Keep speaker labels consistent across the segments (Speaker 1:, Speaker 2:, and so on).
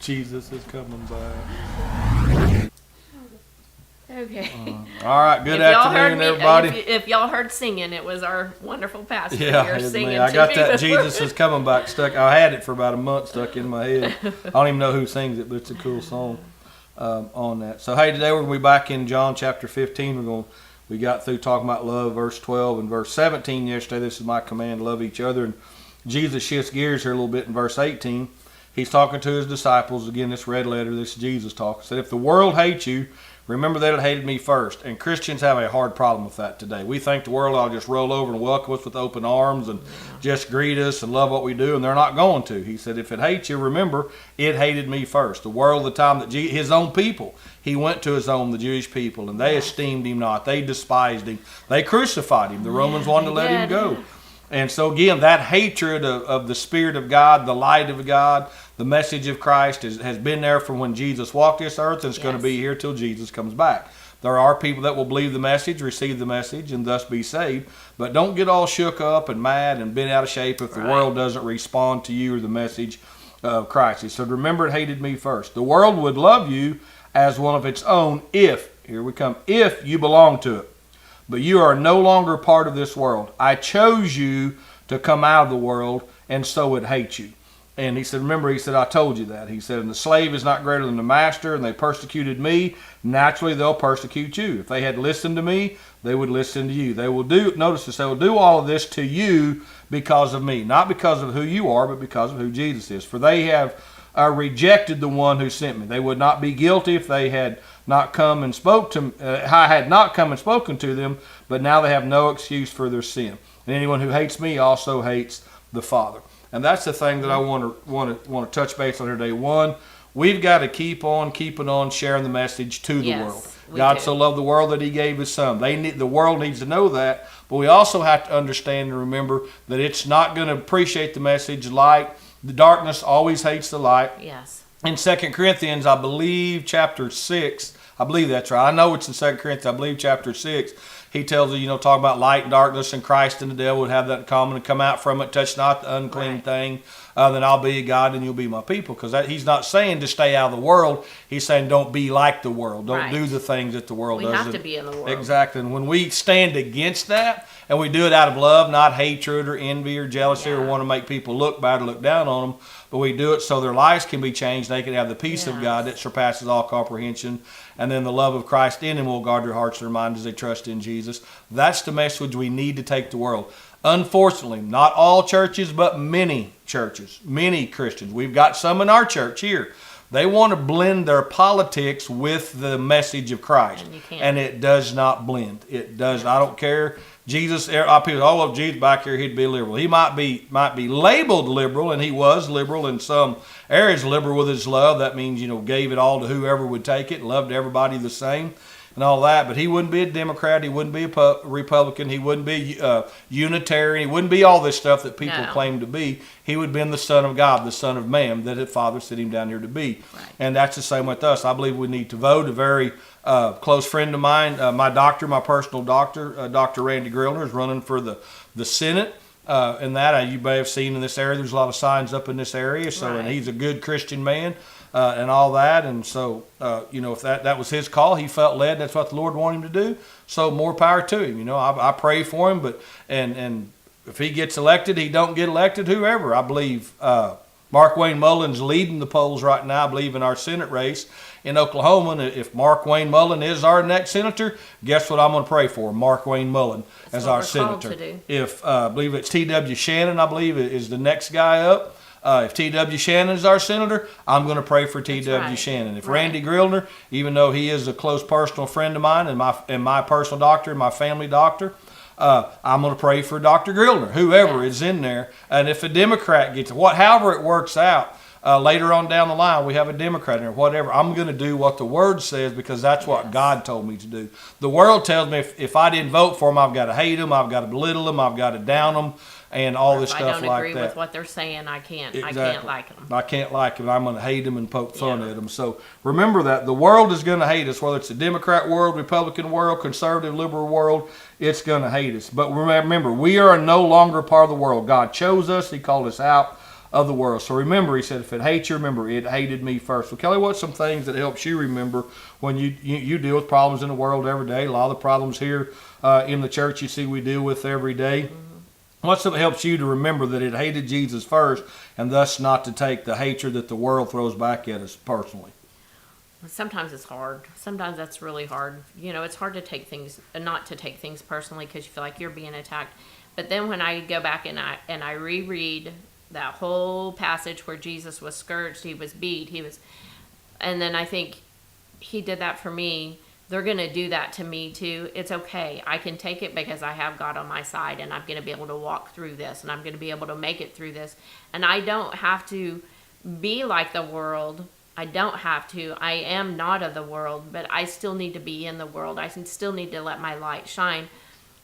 Speaker 1: Jesus is coming back.
Speaker 2: Okay.
Speaker 1: All right, good afternoon, everybody.
Speaker 2: If y'all heard singing, it was our wonderful pastor here
Speaker 1: it's
Speaker 2: singing.
Speaker 1: me. I got that Jesus is coming back stuck. I had it for about a month stuck in my head. I don't even know who sings it, but it's a cool song on that. So, hey, today we're going to be back in John chapter 15. We got through talking about love, verse 12 and verse 17 yesterday. This is my command, love each other. And Jesus shifts gears here a little bit in verse 18. He's talking to his disciples. Again, this red letter, this is Jesus talking. He said, if the world hates you, remember that it hated me first. And Christians have a hard problem with that today. We think the world ought to just roll over and welcome us with open arms and just greet us and love what we do, and they're not going to. He said, if it hates you, remember, it hated me first. The world, the time that his own people, he went to his own, the Jewish people, and they esteemed him not. They despised him. They crucified him. The Romans wanted to let him go. And so again, that hatred of the Spirit of God, the light of God, the message of Christ has been there from when Jesus walked this earth, and it's going to be here till Jesus comes back. There are people that will believe the message, receive the message, and thus be saved. But don't get all shook up and mad and bent out of shape if the world doesn't respond to you or the message of Christ. He said, remember, it hated me first. The world would love you as one of its own if you belong to it. But you are no longer part of this world. I chose you to come out of the world, and so it hates you. And he said, remember, he said, I told you that. He said, and the slave is not greater than the master, and they persecuted me. Naturally, they'll persecute you. If they had listened to me, they would listen to you. They will do, notice this, they will do all of this to you because of me. Not because of who you are, but because of who Jesus is. For they have rejected the one who sent me. They would not be guilty if they had not come and I had not come and spoken to them, but now they have no excuse for their sin. And anyone who hates me also hates the Father. And that's the thing that I want to touch base on here today. One, we've got to keep on keeping on sharing the message to the world. God so loved the world that he gave his son. The world needs to know that, but we also have to understand and remember that it's not going to appreciate the message. Light, the darkness always hates the light.
Speaker 2: Yes.
Speaker 1: In 2 Corinthians, I believe chapter 6, I believe that's right. I know it's in 2 Corinthians, I believe chapter 6. He tells us, talk about light and darkness, and Christ and the devil would have that in common, and come out from it, touch not the unclean thing, then I'll be God and you'll be my people. Because he's not saying to stay out of the world. He's saying don't be like the world. Don't do the things that the world does.
Speaker 2: We have to be in the world.
Speaker 1: Exactly. And when we stand against that, and we do it out of love, not hatred or envy or jealousy or want to make people look bad or look down on them, but we do it so their lives can be changed. They can have the peace of God that surpasses all comprehension. And then the love of Christ in them will guard their hearts and their minds as they trust in Jesus. That's the message we need to take to the world. Unfortunately, not all churches, but many churches, many Christians. We've got some in our church here. They want to blend their politics with the message of Christ. And it does not blend. It does. I don't care. Jesus, people, well, Jesus back here, he'd be liberal. He might be labeled liberal, and he was liberal in some areas, liberal with his love. That means, gave it all to whoever would take it, loved everybody the same and all that. But he wouldn't be a Democrat. He wouldn't be a Republican. He wouldn't be Unitarian. He wouldn't be all this stuff that people claim to be. He would have been the Son of God, the Son of Man, that his Father sent him down here to be. Right. And that's the same with us. I believe we need to vote. A very close friend of mine, my doctor, my personal doctor, Dr. Randy Grillner, is running for the Senate. And that you may have seen in this area, there's a lot of signs up in this area. So, and he's a good Christian man and all that. And so, if that was his call, he felt led. That's what the Lord wanted him to do. So more power to him. I pray for him. But and if he gets elected, he don't get elected. Whoever, I believe. Mark Wayne Mullen's leading the polls right now, I believe, in our Senate race in Oklahoma. And if Mark Wayne Mullen is our next senator, guess what I'm going to pray for? Mark Wayne Mullen as our senator. If I believe it's T.W. Shannon, I believe is the next guy up. If T.W. Shannon is our senator, I'm going to pray for T.W. Shannon. If Randy Grillner, even though he is a close personal friend of mine and my personal doctor and my family doctor, I'm going to pray for Dr. Grillner, whoever is in there. And if a Democrat gets however it works out, later on down the line, we have a Democrat in there, whatever. I'm going to do what the Word says because that's what God told me to do. The world tells me if I didn't vote for them, I've got to hate them, I've got to belittle them, I've got to down them, and all this stuff like that.
Speaker 2: If I don't agree with what they're saying, I can't like them.
Speaker 1: I can't like them. I'm going to hate them and poke fun at them. So remember that. The world is going to hate us, whether it's the Democrat world, Republican world, conservative, liberal world, it's going to hate us. But remember, we are no longer part of the world. God chose us. He called us out of the world. So remember, he said, if it hates you, remember, it hated me first. So Kelly, what's some things that helps you remember when you deal with problems in the world every day? A lot of the problems here in the church you see we deal with every day. Mm-hmm. What's something that helps you to remember that it hated Jesus first and thus not to take the hatred that the world throws back at us personally?
Speaker 2: Sometimes it's hard. Sometimes that's really hard. It's hard to take things, not to take things personally because you feel like you're being attacked. But then when I go back and I reread that whole passage where Jesus was scourged, he was beat, and then I think he did that for me. They're going to do that to me too. It's okay. I can take it because I have God on my side, and I'm going to be able to walk through this, and I'm going to be able to make it through this. And I don't have to be like the world. I don't have to. I am not of the world, but I still need to be in the world. I still need to let my light shine.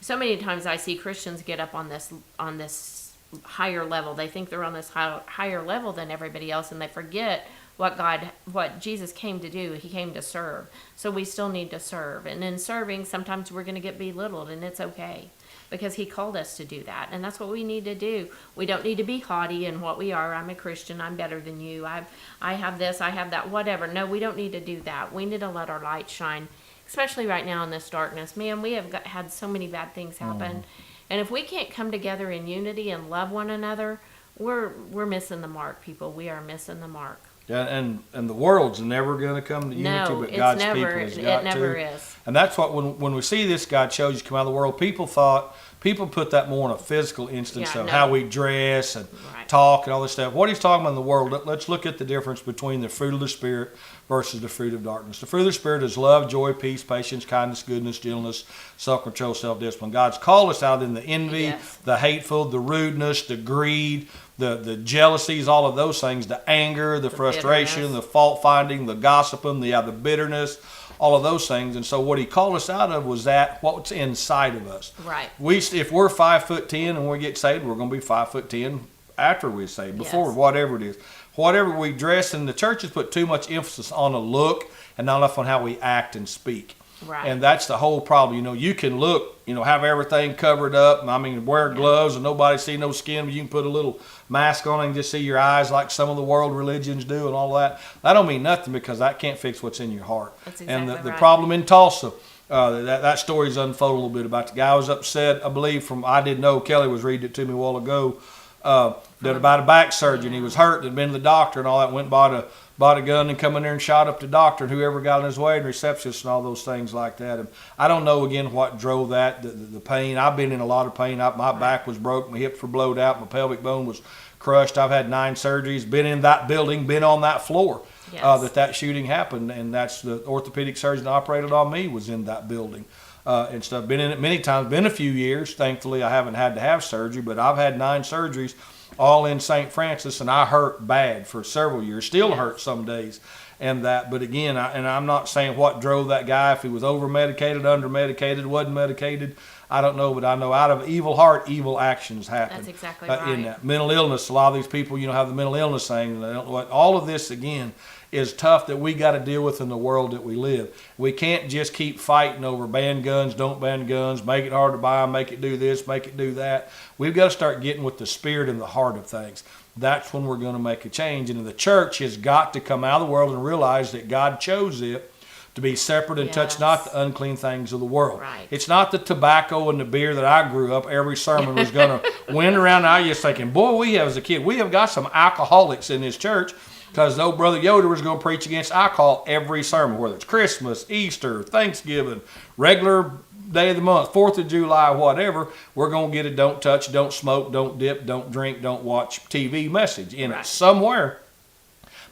Speaker 2: So many times I see Christians get up on this higher level. They think they're on this higher level than everybody else, and they forget what Jesus came to do. He came to serve. So we still need to serve. And in serving, sometimes we're going to get belittled, and it's okay because he called us to do that. And that's what we need to do. We don't need to be haughty in what we are. I'm a Christian. I'm better than you. I have this. I have that. Whatever. No, we don't need to do that. We need to let our light shine, especially right now in this darkness. Man, we have had so many bad things happen. And if we can't come together in unity and love one another, we're missing the mark, people. We are missing the mark.
Speaker 1: Yeah, and the world's never going to come to unity, but God's people has got to.
Speaker 2: It never is.
Speaker 1: And that's what, when we see this, God chose you to come out of the world, people put that more in a physical instance of how we dress and talk and all this stuff. What he's talking about in the world, let's look at the difference between the fruit of the Spirit versus the fruit of darkness. The fruit of the Spirit is love, joy, peace, patience, kindness, goodness, gentleness, self-control, self-discipline. God's called us out in the envy, the hateful, the rudeness, the greed, the jealousies, all of those things, the anger, the frustration,
Speaker 2: bitterness,
Speaker 1: the fault-finding, the gossiping, the bitterness, all of those things. And so what he called us out of was what's inside of us.
Speaker 2: Right.
Speaker 1: If we're 5'10" and we get saved, we're going to be 5'10" after we're saved, before, whatever it is. Whatever we dress, and the church has put too much emphasis on a look and not enough on how we act and speak.
Speaker 2: Right.
Speaker 1: And that's the whole problem. You can look, have everything covered up. I mean, wear gloves and nobody see no skin, but you can put a little mask on and just see your eyes like some of the world religions do and all that. That don't mean nothing because that can't fix what's in your heart.
Speaker 2: That's exactly
Speaker 1: and the problem in Tulsa, that story's unfolded a little bit about the guy was upset, I believe, I didn't know, Kelly was reading it to me a while ago, that about a back surgery, and he was hurt and had been to the doctor and all that, went and bought a gun and come in there and shot up the doctor and whoever got in his way and receptionists and all those things like that. And I don't know, again, what drove that, the pain. I've been in a lot of pain. My back was broke, my hips were blowed out, my pelvic bone was crushed. I've had 9 surgeries, been in that building, been on that floor that shooting happened. And that's the orthopedic surgeon that operated on me was in that building. And stuff. Been in it many times, been a few years. Thankfully, I haven't had to have surgery, but I've had 9 surgeries, all in St. Francis, and I hurt bad for several years. Still hurt some days, but again, I'm not saying what drove that guy. If he was over medicated, under medicated, wasn't medicated, I don't know. But I know out of evil heart, evil actions happen.
Speaker 2: That's exactly right.
Speaker 1: In that mental illness, a lot of these people, have the mental illness thing. They don't know what all of this again is tough that we got to deal with in the world that we live. We can't just keep fighting over ban guns, don't ban guns, make it hard to buy them, make it do this, make it do that. We've got to start getting with the spirit and the heart of things. That's when we're going to make a change. And the church has got to come out of the world and realize that God chose it to be separate and touch not the unclean things of the world.
Speaker 2: Right.
Speaker 1: It's not the tobacco and the beer that I grew up. Every sermon was going to win around. I was thinking, boy, as a kid, we have got some alcoholics in this church. Because old Brother Yoder was going to preach against alcohol every sermon, whether it's Christmas, Easter, Thanksgiving, regular day of the month, 4th of July, whatever, we're going to get a don't touch, don't smoke, don't dip, don't drink, don't watch TV message in it somewhere.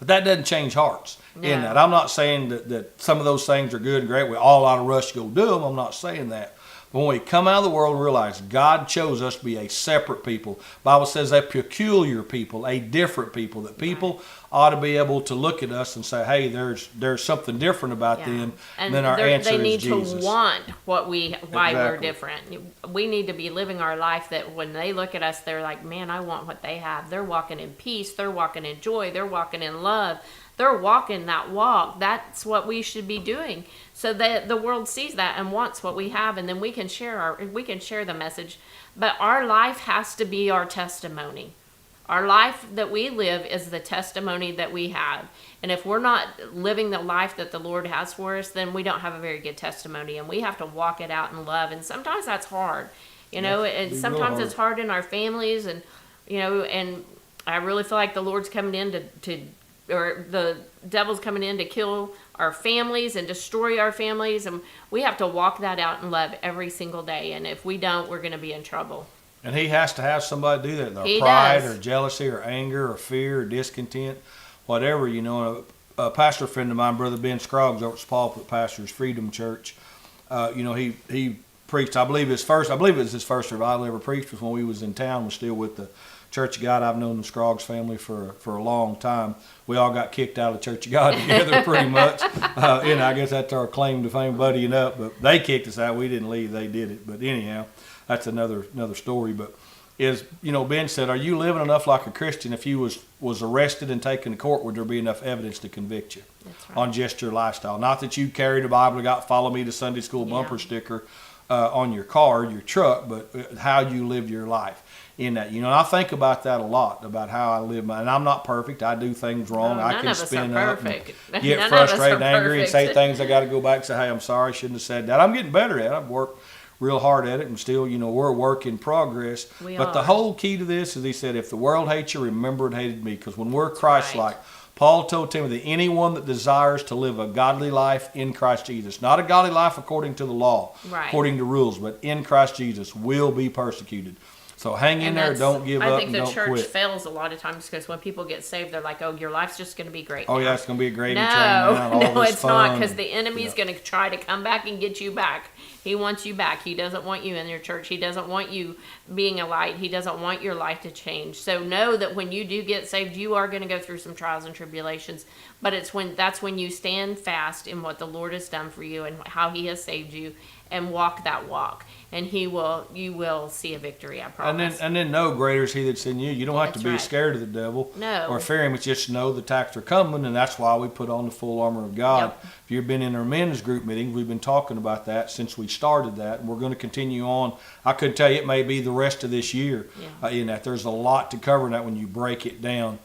Speaker 1: But that doesn't change hearts in that. I'm not saying that some of those things are good and great. We all ought to rush to go do them. I'm not saying that. When we come out of the world and realize God chose us to be a separate people. The Bible says a peculiar people, a different people. That people ought to be able to look at us and say, hey, there's something different about them than our answer
Speaker 2: they
Speaker 1: is Jesus.
Speaker 2: They need to want why we're different. We need to be living our life that when they look at us, they're like, man, I want what they have. They're walking in peace. They're walking in joy. They're walking in love. They're walking that walk. That's what we should be doing. So that the world sees that and wants what we have, and then we can share the message. But our life has to be our testimony. Our life that we live is the testimony that we have. And if we're not living the life that the Lord has for us, then we don't have a very good testimony. And we have to walk it out in love. And sometimes that's hard, and sometimes it's hard in our families. And, and I really feel like the Lord's coming in or the devil's coming in to kill our families and destroy our families. And we have to walk that out in love every single day. And if we don't, we're going to be in trouble.
Speaker 1: And he has to have somebody do that.
Speaker 2: He
Speaker 1: Pride
Speaker 2: does.
Speaker 1: or jealousy or anger or fear or discontent, whatever. A pastor friend of mine, Brother Ben Scroggs, over at Pulpit Pastors Freedom Church, he preached, I believe it was his first revival ever preached was when we was in town, was still with the Church of God. I've known the Scroggs family for a long time. We all got kicked out of the Church of God together pretty much. I guess that's our claim to fame, buddying up. But they kicked us out. We didn't leave. They did it. But anyhow, that's another story. But Ben said, are you living enough like a Christian? If you was arrested and taken to court, would there be enough evidence to convict you on just your lifestyle? Not that you carried a Bible, got follow me to Sunday school bumper sticker on your car, your truck, but how you lived your life in that. I think about that a lot, about how I live and I'm not perfect. I do things wrong. I can spin up and get frustrated, angry, and say things I got to go back and say, hey, I'm sorry, I shouldn't have said that. I'm getting better at it. I've worked real hard at it, and still, we're a work in progress. But the whole key to this is, he said, if the world hates you, remember it hated me. Because when we're Christ-like, Paul told Timothy, anyone that desires to live a godly life in Christ Jesus, not a godly life according to the law, according to rules, but in Christ Jesus, will be persecuted. So hang in there, don't give up, and don't quit. I think the church
Speaker 2: fails a lot of times because when people get saved, they're like, oh, your life's just going to be great now.
Speaker 1: Oh, yeah, it's going to be a gravy train.
Speaker 2: No, it's not, because the enemy's going to try to come back and get you back. He wants you back. He doesn't want you in your church. He doesn't want you being a light. He doesn't want your life to change. So know that when you do get saved, you are going to go through some trials and tribulations. But that's when you stand fast in what the Lord has done for you and how He has saved you, and walk that walk. And you will see a victory, I promise.
Speaker 1: And then know greater is He that's in you. You don't have to be scared of the devil or fear him. It's just know the attacks are coming, and that's why we put on the full armor of God. Yep. If you've been in our men's group meetings, we've been talking about that since we started that, and we're going to continue on. I couldn't tell you, it may be the rest of this year in that. There's a lot to cover in that when you break it down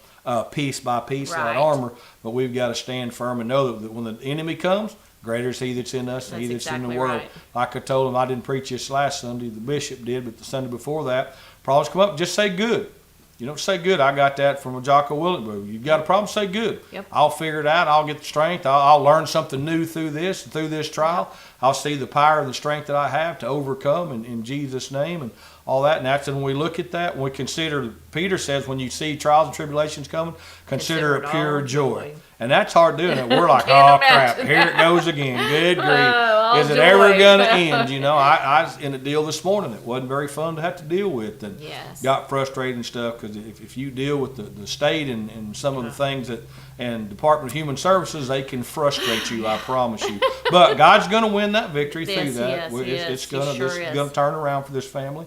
Speaker 1: piece by piece, that armor. But we've got to stand firm and know that when the enemy comes, greater is He that's in us and He that's in the world. Right. Like I told him, I didn't preach this last Sunday, the bishop did, but the Sunday before that, problems come up, just say good. You don't say good. I got that from a Jocko Willett. You got a problem, say good. Yep. I'll figure it out. I'll get the strength. I'll learn something new through this trial. I'll see the power and the strength that I have to overcome in Jesus' name and all that. And that's when we look at that, when we consider, Peter says, when you see trials and tribulations coming, consider it pure joy. And that's hard doing it. We're like, oh, crap, here it goes again. Good grief. Is it ever going to end? I was in a deal this morning that wasn't very fun to have to deal with, and got frustrated and stuff, because if you deal with the state and some of the things and Department of Human Services, they can frustrate you, I promise you. But God's going to win that victory through that. It's going to turn around for this family.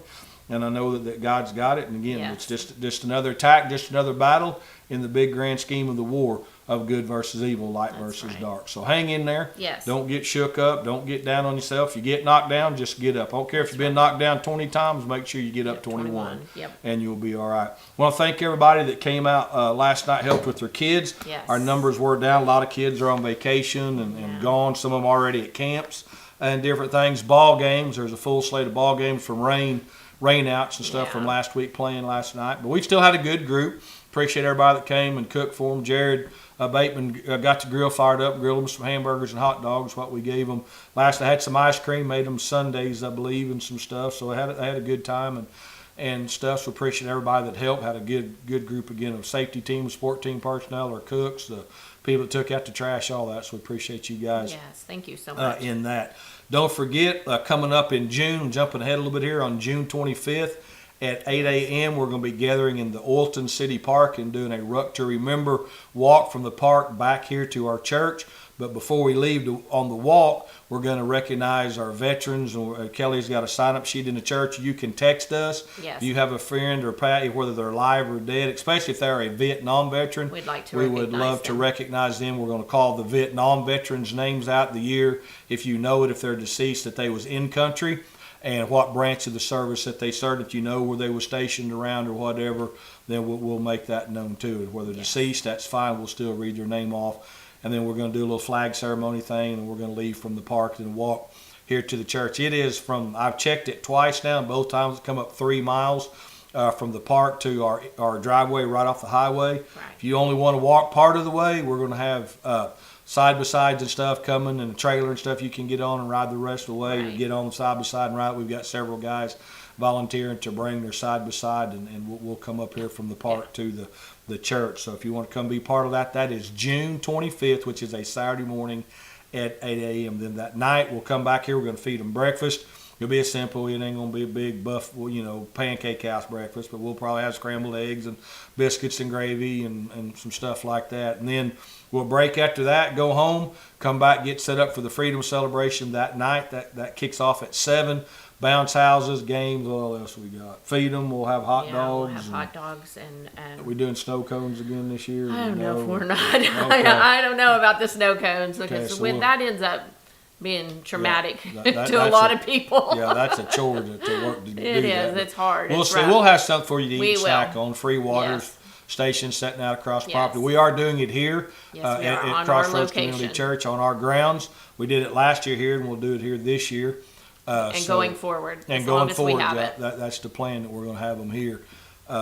Speaker 1: And I know that God's got it. And again, it's just another attack, just another battle in the big grand scheme of the war of good versus evil, light versus dark. So hang in there. Yes. Don't get shook up. Don't get down on yourself. If you get knocked down, just get up. I don't care if you've been knocked down 20 times, make sure you get up 21. And you'll be all right. I want to thank everybody that came out last night, helped with their kids. Yes. Our numbers were down. A lot of kids are on vacation and gone. Some of them already at camps and different things. Ball games. There's a full slate of ball games from rainouts and stuff from last week playing last night. But we still had a good group. Appreciate everybody that came and cooked for them. Jared Bateman got the grill fired up, grilled them some hamburgers and hot dogs, what we gave them. Last I had some ice cream, made them Sundays, I believe, and some stuff. So I had a good time and stuff. So appreciate everybody that helped. Had a good group again of safety team, sport team personnel, our cooks, the people that took out the trash, all that. So we appreciate you guys.
Speaker 2: Yes, thank you so much.
Speaker 1: In that. Don't forget, coming up in June, jumping ahead a little bit here, on June 25th at 8 a.m., we're going to be gathering in the Oilton City Park and doing a Ruck to Remember walk from the park back here to our church. But before we leave on the walk, we're going to recognize our veterans. Kelly's got a sign-up sheet in the church. You can text us. Yes. If you have a friend or whether they're alive or dead, especially if they're a Vietnam veteran, we would love to recognize them. We're going to call the Vietnam veterans' names out the year, if you know it, if they're deceased, that they was in country. and what branch of the service that they served. If you know where they were stationed around or whatever, then we'll make that known too. If they're deceased, that's fine. We'll still read their name off. And then we're going to do a little flag ceremony thing, and we're going to leave from the park and walk here to the church. It is I've checked it twice now, and both times it's come up 3 miles from the park to our driveway right off the highway.
Speaker 2: Right.
Speaker 1: If you only want to walk part of the way, we're going to have side-by-sides and stuff coming, and a trailer and stuff you can get on and ride the rest of the way,
Speaker 2: Right.
Speaker 1: or get on side-by-side and ride. We've got several guys volunteering to bring their side-by-side, and we'll come up here from the park to the church. So if you want to come be part of that, that is June 25th, which is a Saturday morning at 8 a.m. Then that night, we'll come back here. We're going to feed them breakfast. It'll be a simple. It ain't going to be a big buff, pancake house breakfast, but we'll probably have scrambled eggs and biscuits and gravy and some stuff like that. And then we'll break after that, go home, come back, get set up for the Freedom Celebration that night. That kicks off at 7. Bounce houses, games, what else we got? Feed them. We'll have hot dogs.
Speaker 2: We'll have hot dogs and
Speaker 1: Are we doing snow cones again this year?
Speaker 2: I don't know if we're not.
Speaker 1: Okay.
Speaker 2: I don't know about the snow cones because
Speaker 1: so
Speaker 2: when that ends up being traumatic
Speaker 1: that-
Speaker 2: to a lot of people.
Speaker 1: Yeah, that's a chore to work to do.
Speaker 2: It is.
Speaker 1: That.
Speaker 2: It's hard.
Speaker 1: We'll
Speaker 2: It's
Speaker 1: see.
Speaker 2: rough.
Speaker 1: We'll have something for you to eat
Speaker 2: We
Speaker 1: and snack
Speaker 2: will.
Speaker 1: on. Free water
Speaker 2: Yes.
Speaker 1: station setting out across
Speaker 2: Yes.
Speaker 1: property. We are doing it here
Speaker 2: Yes, we are,
Speaker 1: at
Speaker 2: on our
Speaker 1: Crossroads Community
Speaker 2: location.
Speaker 1: Church on our grounds. We did it last year here, and we'll do it here this year.
Speaker 2: And going forward,
Speaker 1: And
Speaker 2: as
Speaker 1: going
Speaker 2: long as
Speaker 1: forward,
Speaker 2: we have
Speaker 1: yeah,
Speaker 2: it.
Speaker 1: that's the plan that we're going to have them here.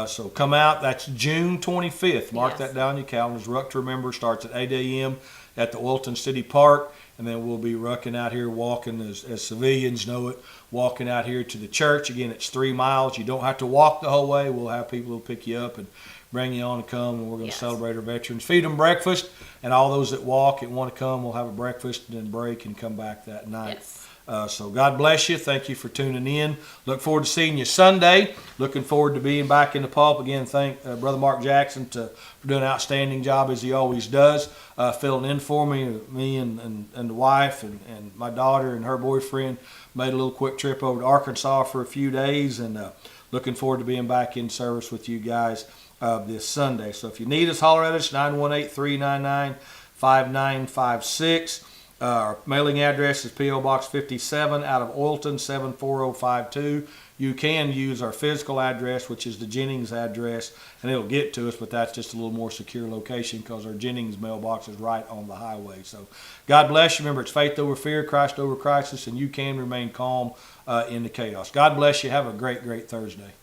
Speaker 1: So come out. That's June 25th. Mark
Speaker 2: Yes.
Speaker 1: that down in your calendars. Ruck to Remember starts at 8 a.m. at the Wilton City Park, and then we'll be rucking out here, walking as civilians know it, walking out here to the church. Again, it's 3 miles. You don't have to walk the whole way. We'll have people who'll pick you up and bring you on and come, and we're going to
Speaker 2: Yes.
Speaker 1: celebrate our veterans. Feed them breakfast, and all those that walk and want to come, we'll have a breakfast and then break and come back that night.
Speaker 2: Yes.
Speaker 1: So God bless you. Thank you for tuning in. Look forward to seeing you Sunday. Looking forward to being back in the pulp again. Thank Brother Mark Jackson for doing an outstanding job as he always does, filling in for me and the wife and my daughter and her boyfriend. Made a little quick trip over to Arkansas for a few days, and looking forward to being back in service with you guys this Sunday. So if you need us, holler at us, 918-399-5956. Our mailing address is P.O. Box 57 out of Oilton 74052. You can use our physical address, which is the Jennings address, and it'll get to us, but that's just a little more secure location because our Jennings mailbox is right on the highway. So God bless you. Remember, it's faith over fear, Christ over crisis, and you can remain calm in the chaos. God bless you. Have a great, great Thursday.